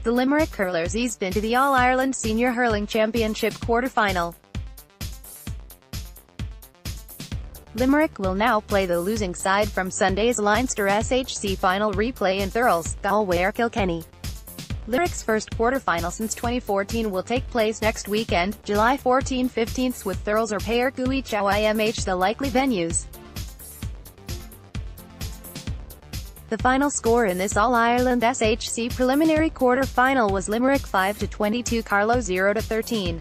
The Limerick hurlers eased into the All Ireland Senior Hurling Championship quarter-final. Limerick will now play the losing side from Sunday's Leinster SHC final replay in Thurles, Galway or Kilkenny. Limerick's first quarter-final since 2014 will take place next weekend, July 14-15, with Thurles or Pairc Ui Chaoimh the likely venues. The final score in this All Ireland SHC preliminary quarter-final was Limerick 5-22, Carlow 0-13.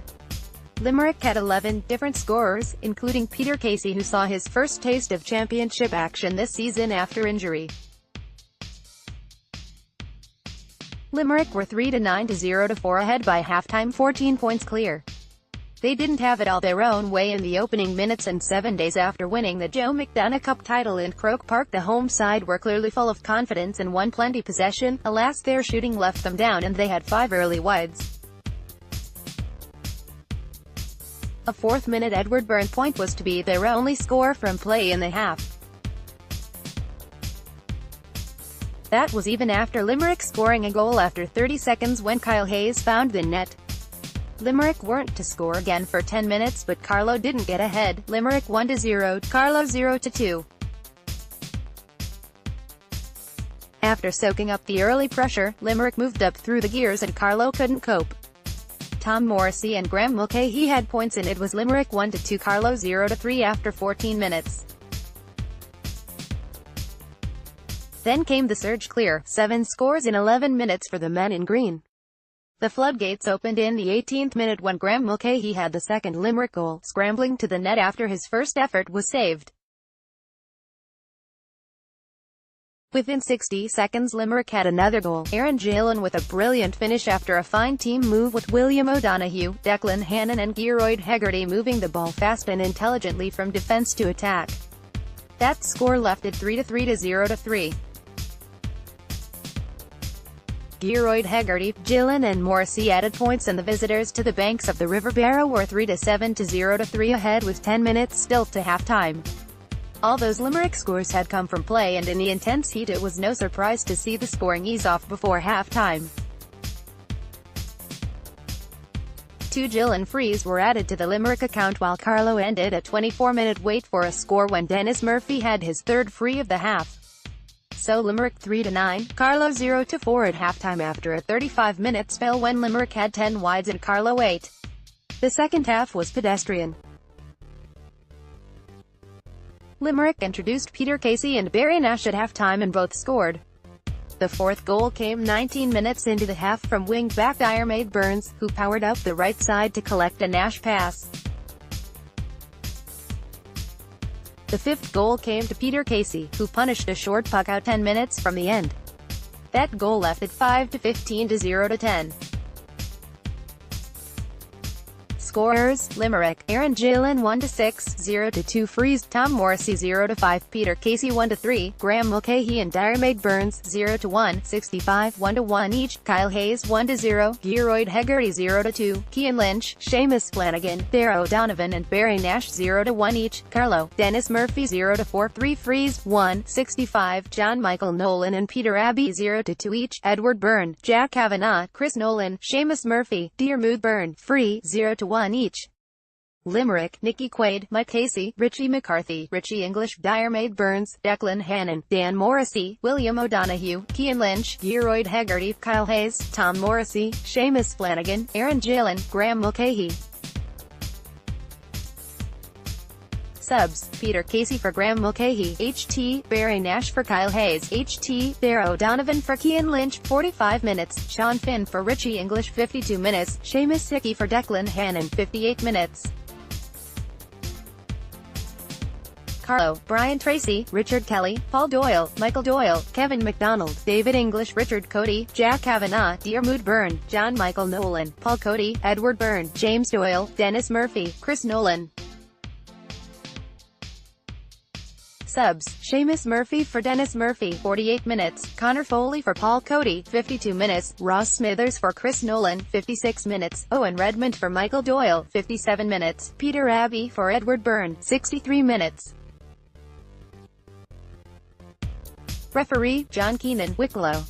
Limerick had 11 different scorers, including Peter Casey, who saw his first taste of championship action this season after injury. Limerick were 3-9-0-4 ahead by halftime, 14 points clear. They didn't have it all their own way in the opening minutes, and 7 days after winning the Joe McDonagh Cup title in Croke Park, the home side were clearly full of confidence and won plenty possession. Alas, their shooting left them down and they had 5 early wides. A fourth-minute Edward Byrne point was to be their only score from play in the half. That was even after Limerick scoring a goal after 30 seconds when Kyle Hayes found the net. Limerick weren't to score again for 10 minutes, but Carlow didn't get ahead. Limerick 1-0, Carlow 0-2. After soaking up the early pressure, Limerick moved up through the gears and Carlow couldn't cope. Tom Morrissey and Graham Mulcahy had points, and it was Limerick 1-2, Carlow 0-3 after 14 minutes. Then came the surge clear, 7 scores in 11 minutes for the men in green. The floodgates opened in the 18th minute when Graham Mulcahy had the second Limerick goal, scrambling to the net after his first effort was saved. Within 60 seconds Limerick had another goal, Aaron Gillen with a brilliant finish after a fine team move with William O'Donoghue, Declan Hannon and Gearoid Hegarty moving the ball fast and intelligently from defence to attack. That score left it 3-3-0-3. Gearoid Hegarty, Gillen and Morrissey added points, and the visitors to the banks of the River Barrow were 3-7-0-3 ahead with 10 minutes still to half-time. All those Limerick scores had come from play, and in the intense heat it was no surprise to see the scoring ease off before half-time. 2 Gillen frees were added to the Limerick account, while Carlow ended a 24-minute wait for a score when Dennis Murphy had his third free of the half. So Limerick 3-9, Carlow 0-4 at halftime after a 35-minute spell when Limerick had 10 wides and Carlow 8. The second half was pedestrian. Limerick introduced Peter Casey and Barry Nash at halftime and both scored. The fourth goal came 19 minutes into the half from wing-back Diarmaid Burns, who powered up the right side to collect a Nash pass. The fifth goal came to Peter Casey, who punished a short puck out 10 minutes from the end. That goal left it 5-15-0-10. Scorers: Limerick, Aaron Gillen 1-6, 0-2 frees, Tom Morrissey 0-5, Peter Casey 1-3, Graham Mulcahy and Diarmaid Burns 0-1, 65, 1-1 each, Kyle Hayes 1-0, Gearoid Hegarty 0-2, Cian Lynch, Seamus Flanagan, Darragh O'Donovan and Barry Nash 0-1 each, Carlow, Dennis Murphy 0-4, 3 frees, 1, 65, John Michael Nolan and Peter Abbey 0-2 each, Edward Byrne, Jack Kavanagh, Chris Nolan, Seamus Murphy, Diarmuid Byrne, free, 0-1 each. Limerick, Nicky Quaid, Mike Casey, Richie McCarthy, Richie English, Diarmaid Burns, Declan Hannon, Dan Morrissey, William O'Donoghue, Cian Lynch, Gearoid Hegarty, Kyle Hayes, Tom Morrissey, Seamus Flanagan, Aaron Gillen, Graham Mulcahy. Subs: Peter Casey for Graham Mulcahy, HT, Barry Nash for Kyle Hayes, HT, Darragh O'Donovan for Cian Lynch, 45 minutes, Sean Finn for Richie English 52 minutes, Seamus Hickey for Declan Hannon 58 minutes. Carlow: Brian Tracy, Richard Kelly, Paul Doyle, Michael Doyle, Kevin MacDonald, David English, Richard Cody, Jack Kavanagh, Diarmuid Byrne, John Michael Nolan, Paul Cody, Edward Byrne, James Doyle, Dennis Murphy, Chris Nolan. Subs: Seamus Murphy for Dennis Murphy 48 minutes, Connor Foley for Paul Cody 52 minutes, Ross Smithers for Chris Nolan 56 minutes, Owen Redmond for Michael Doyle 57 minutes, Peter Abbey for Edward Byrne 63 minutes. Referee: John Keenan, Wicklow.